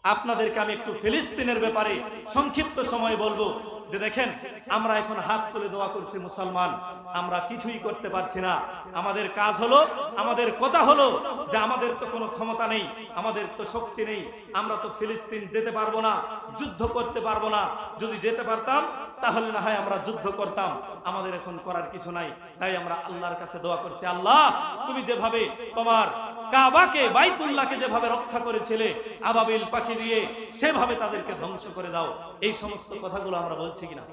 আপনাদেরকে আমি একটু ফিলিস্তিনের ব্যাপারে সংক্ষিপ্ত সময় বলবো যে দেখেন, আমরা এখন হাত তুলে দোয়া করছি মুসলমান, আমরা কিছুই করতে পারছি না। আমাদের কাজ হলো, আমাদের কথা হলো যে আমাদের তো কোনো ক্ষমতা নেই, আমাদের তো শক্তি নেই, আমরা তো ফিলিস্তিন যেতে পারবো না, যুদ্ধ করতে পারবো না। যদি যেতে পারতাম তাহলে না হয় আমরা যুদ্ধ করতাম, আমাদের এখন করার কিছু নাই। তাই আমরা আল্লাহর কাছে দোয়া করছি, আল্লাহ তুমি যেভাবে তোমার কাবাকে, বাইতুল্লাহকে যেভাবে রক্ষা করেছিলে আবাবিল পাখি দিয়ে, সেভাবে তাদেরকে ধ্বংস করে দাও। এই সমস্ত কথাগুলো আমরা বলছি কিনা,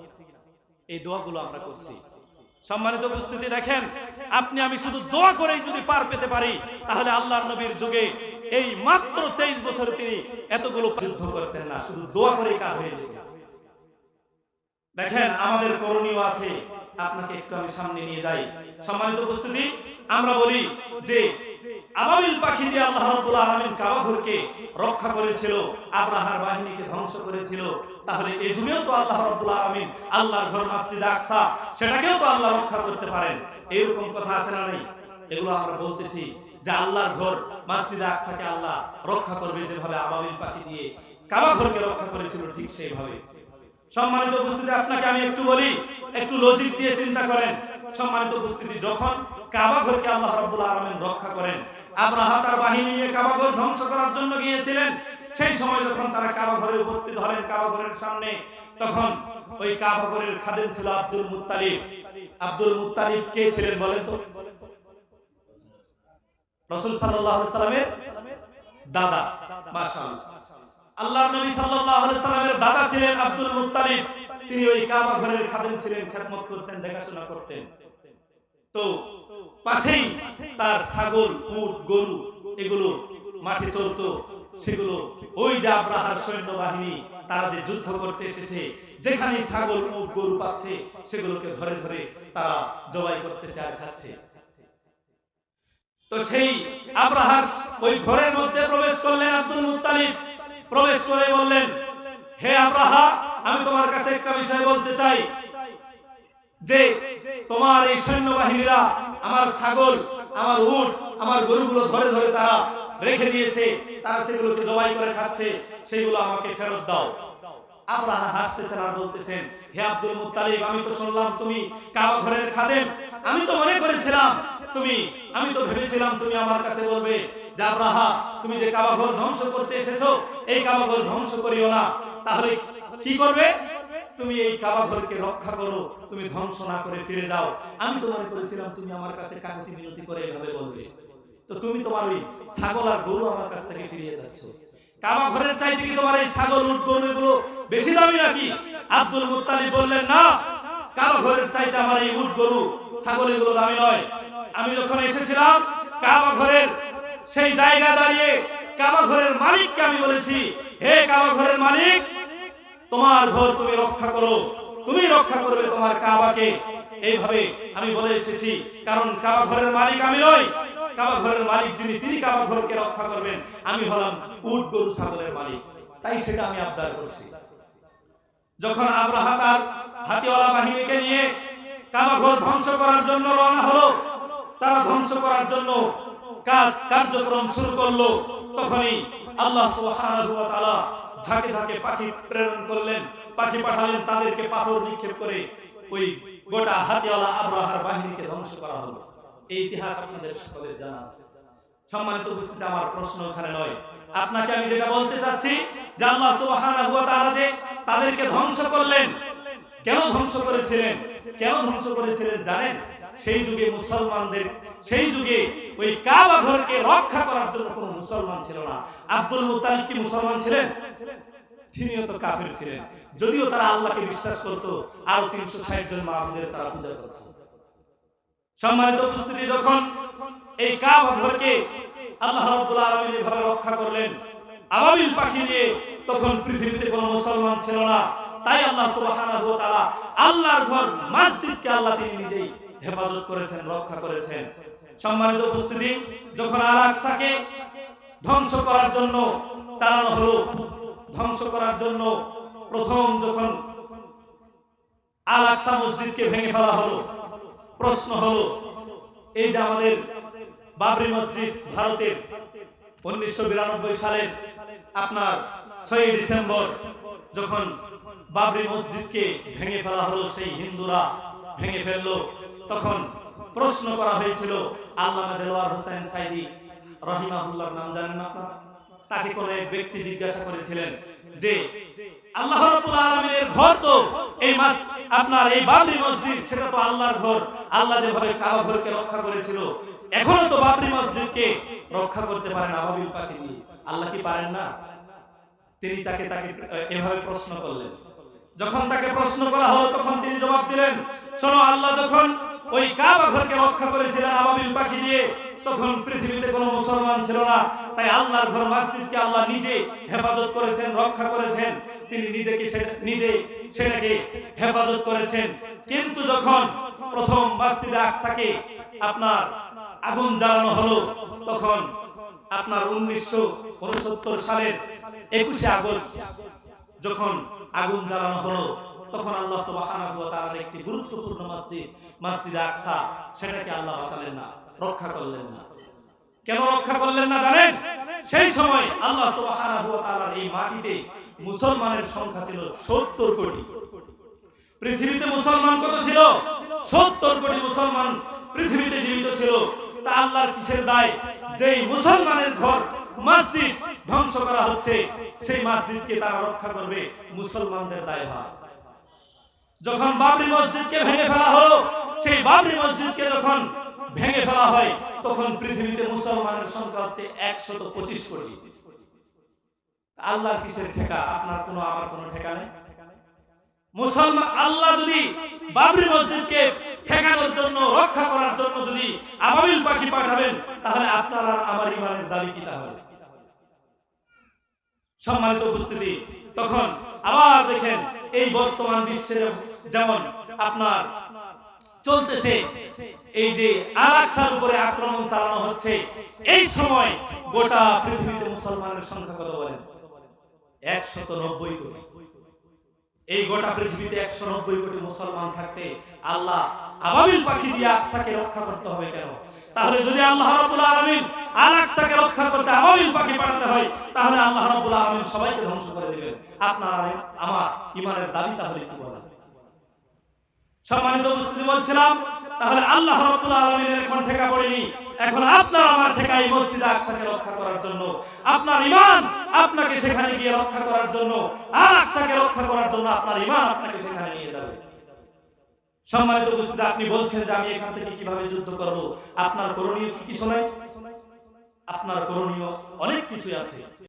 এই দোয়াগুলো আমরা করছি। সম্মানিত উপস্থিতি, দেখেন আপনি আমি শুধু দোয়া করেই যদি পার পেতে পারি, তাহলে আল্লাহর নবীর যুগে এই মাত্র 23 বছরে তিনি এতগুলো যুদ্ধ করতেন না, শুধু দোয়া করেই কাজ হয়ে যেত। দেখেন আমাদের করণীয় আছে, আপনাকে একটু আমি সামনে নিয়ে যাই। সম্মানিত উপস্থিতি, আমরা বলি যে আবাবিল পাখি দিয়ে আল্লাহ রাব্বুল আলামিন কাবা ঘরকে রক্ষা করেছিল, আব্রাহার বাহিনীকে ধ্বংস করেছিল। তাহলে এই যুগেও তো আল্লাহ রাব্বুল আলামিন আল্লাহর ঘর মসজিদ আকসা, সেটাকেও তো আল্লাহ রক্ষা করতে পারেন। এরকম কথা আছে না নেই? এগুলো আমরা বলতেছি যে আল্লাহর ঘর মসজিদ আকসাকে আল্লাহ রক্ষা করবে, যেভাবে আবাবিল পাখি দিয়ে কাবা ঘরকে রক্ষা করেছিল ঠিক সেইভাবে। সম্মানিত উপস্থিতি, আপনাকে আমি একটু বলি, একটু লজিক দিয়ে চিন্তা করেন। সম্মানিত উপস্থিতি, যখন কাবা ঘরকে আল্লাহ রাব্বুল আলামিন রক্ষা করেন, আব্রাহা তার বাহিনী নিয়ে কাবা ঘর ধ্বংস করার জন্য গিয়েছিলেন, সেই সময় যখন তারা কাবা ঘরে উপস্থিত হলেন, কাবা ঘরের সামনে, তখন ওই কাবা ঘরের খাদেম ছিল আব্দুল মুত্তালিব। আব্দুল মুত্তালিব কে ছিলেন বলেন তো? রাসূল সাল্লাল্লাহু আলাইহি সাল্লামের দাদা। মাশাআল্লাহ, আল্লাহর নবী সাল্লাল্লাহু আলাইহি সাল্লামের দাদা ছিলেন আব্দুল মুত্তালিব। তিনি ওই কাবা ঘরের খাদেম ছিলেন, খেদমত করতেন, দেখাশোনা করতেন। তো পাশেই তার ছাগল, উট, গরু এগুলো মাঠে চলতো, সেগুলো ওই যে আব্রাহার সৈন্যবাহিনী তারা যে যুদ্ধ করতে এসেছে, যেখানে ছাগল, উট, গরু পাচ্ছে, সেগুলোকে ধরে ধরে তারা জবাই করতেছে আর খাচ্ছে। তো সেই আব্রাহার ওই ঘরের মধ্যে প্রবেশ করলেন আব্দুল মুত্তালিব। প্রবেশ করে বললেন, হে আব্রাহা, আমি তোমার কাছে একটা বিষয় বলতে চাই যে তোমার এই সৈন্যবাহিনীরা আমার ছাগল, আমার উট, আমার গরুগুলো ধরে ধরে তারা রেখে দিয়েছে, তারা সেগুলোকে জবাই করে খাচ্ছে, সেগুলো আমাকে ফেরত দাও। আব্রাহা হাসতেছেন আর বলতেছেন, হে আব্দুল মুত্তালিব, আমি তো শুনলাম তুমি কাবা ঘরের খাদেম, আমি তো মনে করেছিলাম আমি তো ভেবেছিলাম তুমি আমার কাছে বলবে যে আব্রাহা, তুমি যে কাবা ঘর ধ্বংস করতে এসেছো, এই কাবা ঘর ধ্বংস করিও না। তাহলে কি করবে? তুমি এই কাবা ঘরকে রক্ষা করো, তুমি ধ্বংস না করে ফিরে যাও। আমি তো মনে করেছিলাম তুমি আমার কাছে কাকুতি মিনতি করে এভাবে বলবে, তো তুমি তোমার ওই ছাগল আর গরু আমার কাছ থেকে ফিরিয়ে যাচ্ছ। কাবা ঘরের চাইতে কি তোমার এই ছাগল, উট, গরুগুলো বেশি দামি নাকি? আব্দুল মুত্তালিব বললেন, না, কাবা ঘরের চাইতে আমার এই উট, গরু, ছাগল এগুলো দামি নয়। আমি যখন এসেছিলাম কাবা ঘরের সেই জায়গা দাঁড়িয়ে কাবা ঘরের মালিককে আমি বলেছি, হে কাবা ঘরের মালিক, তোমার ঘর তুমি রক্ষা করো, তুমি রক্ষা করবে তোমার কাবাকে। এইভাবে আমি বলে এসেছি, কারণ কাবা ঘরের মালিক আমি নই, কাবা ঘরের মালিক যিনি, তিনি কাবা ঘরকে রক্ষা করবেন। আমি হলাম উট, গরু, ছাগলের মালিক, তাই সেটা আমি আবদার করছি। যখন আব্রাহা তার হাতিওয়ালা বাহিনীকে নিয়ে কাবা ঘর ধ্বংস করার জন্য রওনা হলো, তারা ধ্বংস করার জন্য কার্যক্রম শুরু করলো, তখনই আল্লাহ সুবহানাহু ওয়া তাআলা ঝাঁকে ঝাঁকে পাখি প্রেরণ করলেন, পাখি পাঠালেন, তাদেরকে পাথর নিক্ষেপ করে ওই গোটা হাতিওয়ালা আব্রাহার বাহিনীকে ধ্বংস করা হলো। এই ইতিহাস আপনাদের সকলের জানা আছে। সম্মানিত উপস্থিতি, আমার প্রশ্ন এখানে নয়, আপনাকে আমি যেটা বলতে চাচ্ছি যে আল্লাহ সুবহানাহু ওয়া তাআলা যে তাদেরকে ধ্বংস করলেন, কেন ধ্বংস করেছিলেন? কেন ধ্বংস করেছিলেন জানেন? সেই যুগে মুসলমানদের, সেই যুগে ওই কাবা ঘরকে রক্ষা করার জন্য কোনো মুসলমান ছিল না। আব্দুল মুত্তালিব কি মুসলমান ছিলেন? তিনিও তো কাফের ছিলেন, যদিও তারা আল্লাহকে বিশ্বাস করত, আর 360 জন মাবুদের তারা পূজা করত। সম্মানিত উপস্থিতি, যখন এই কাবা ঘরকে আল্লাহ রাব্বুল আলামিন এভাবে রক্ষা করলেন আবাবিল পাখি দিয়ে, তখন পৃথিবীতে কোনো মুসলমান ছিল না। তাই আল্লাহ সুবহানাহু ওয়া তাআলা আল্লাহর ঘর মসজিদকে আল্লাহ তিনি নিজেই হেফাজত করেছেন, রক্ষা করেছেন। সম্মানিত উপস্থিতি, যখন আল আকসাকে ধ্বংস করার জন্য চালানো হলো, ধ্বংস করার জন্য প্রথম যখন আল আকসা মসজিদকে ভেঙে ফেলা হলো, প্রশ্ন হলো, এই যে আমাদের বাবরি মসজিদ ভারতের 1992 সালের আপনার 6 ডিসেম্বর যখন বাবরি মসজিদকে ভেঙে ফেলা হলো, সেই হিন্দুরা ভেঙে ফেললো, তখন প্রশ্ন করা হয়েছিল আল্লামা দেলোয়ার হোসেন সাইদি রহিমাহুল্লাহর নাম জানেন আপনারা? তাকে কোন এক ব্যক্তি জিজ্ঞাসা করেছিলেন যে আল্লাহ রাব্বুল আলামিনের ঘর তো এই আপনার এই বাবরি মসজিদ, সেটা তো আল্লাহর ঘর, আল্লাহ যেভাবে কাবা ঘরকে রক্ষা করেছিল এখনো তো বাবরি মসজিদকে রক্ষা করতে পারেন আবাবিল পাখি দিয়ে, আল্লাহ কি পারেন না? তিনি তাকে এভাবে প্রশ্ন করলেন। যখন তাকে প্রশ্ন করা হলো তখন তিনি জবাব দিলেন, শোনো, আল্লাহ যখন ওই কাবা ঘরকে রক্ষা করেছিলেন আবাবিল পাখি দিয়ে, তখন পৃথিবীতে কোনো মুসলমান ছিল না, তাই আল্লাহর ঘর মসজিদকে আল্লাহ নিজে হেফাজত করেছেন, রক্ষা করেছেন, তিনি নিজে সেটাকে হেফাজত করেছেন। কিন্তু যখন প্রথম মসজিদে আকসাকে আপনার আগুন জ্বালানো হলো, তখন আপনার 1969 সালের 21 আগস্ট যখন আগুন জ্বালানো হলো, তখন আল্লাহ সুবহানাহু ওয়া তাআলার একটি গুরুত্বপূর্ণ মসজিদে আকসা, সেটাকে আল্লাহ বাঁচালেন না, রক্ষা করলেন না। কেন রক্ষা করলেন না জানেন? সেই সময় আল্লাহ সুবহানাহু ওয়া তাআলার এই মাটিতে মুসলমানের সংখ্যা ছিল 70 কোটি। পৃথিবীতে মুসলমান কত ছিল? 70 কোটি মুসলমান পৃথিবীতে জীবিত ছিল। তা আল্লাহর কিসের দায়? যেই মুসলমানের ঘর মসজিদ ধ্বংস করা হচ্ছে, সেই মসজিদকে তারা রক্ষা করবে, মুসলমানদের দায়ভার। যখন বাবরি মসজিদকে ভেঙে ফেলা হলো, সেই বাবরি মসজিদকে যখন ভেঙে ফেলা হয়, তখন পৃথিবীতে মুসলমানের সংখ্যা হচ্ছে 125 কোটি। আল্লাহর কিসের ঠেকা? আপনার কোনো আমার কোনো ঠেকা নেই। মুসলমান আল্লাহ যদি বাবরি মসজিদকে ঠেকানোর জন্য, রক্ষা করার জন্য যদি আবাবিল পাখি পাঠাবেন, তাহলে আপনার আর আমার ইমানের দাবি কি তাহলে? সম্মানিত উপস্থিতি, তখন আবার দেখেন এই বর্তমান বিশ্বের যেমন আপনার চলতেছে, এই যে আল-আকসার উপরে আক্রমণ চালানো হচ্ছে, এই সময় গোটা পৃথিবীতে মুসলমানের সংখ্যা কত বলেন? 190 কোটি। এই গোটা পৃথিবীতে 190 কোটি মুসলমান থাকতে আল্লাহ আবাবিল পাখি দিয়ে আকসাকে রক্ষা করতে হবে কেন? তাহলে যদি আল্লাহ রাব্বুল আলামিন আল-আকসাকে রক্ষা করতে আবাবিল পাখি পাঠাতে হয়, তাহলে আল্লাহ রাব্বুল আলামিন সবাইকে ধ্বংস করে দিবেন। আপনার আমার ইমানের দাবি তাহলে কি বলেন? সম্মানিত উপস্থিতি, বলছিলাম তাহলে আল্লাহ রাব্বুল আলামিনের এখন ঠেকা পড়েনি, এখন আপনার আমার ঠেকা এই মসজিদ আকসাকে রক্ষা করার জন্য, আপনার ঈমান আপনাকে সেখানে গিয়ে রক্ষা করার জন্য, আল-আকসাকে রক্ষা করার জন্য আপনার ঈমান আপনাকে সেখানে নিয়ে যাবে। সম্মানিত উপস্থিতি, আপনি বলছেন যে আমি এখান থেকে কিভাবে যুদ্ধ করব, আপনার করণীয় কি কি শোনাই? আপনার করণীয় অনেক কিছু আছে।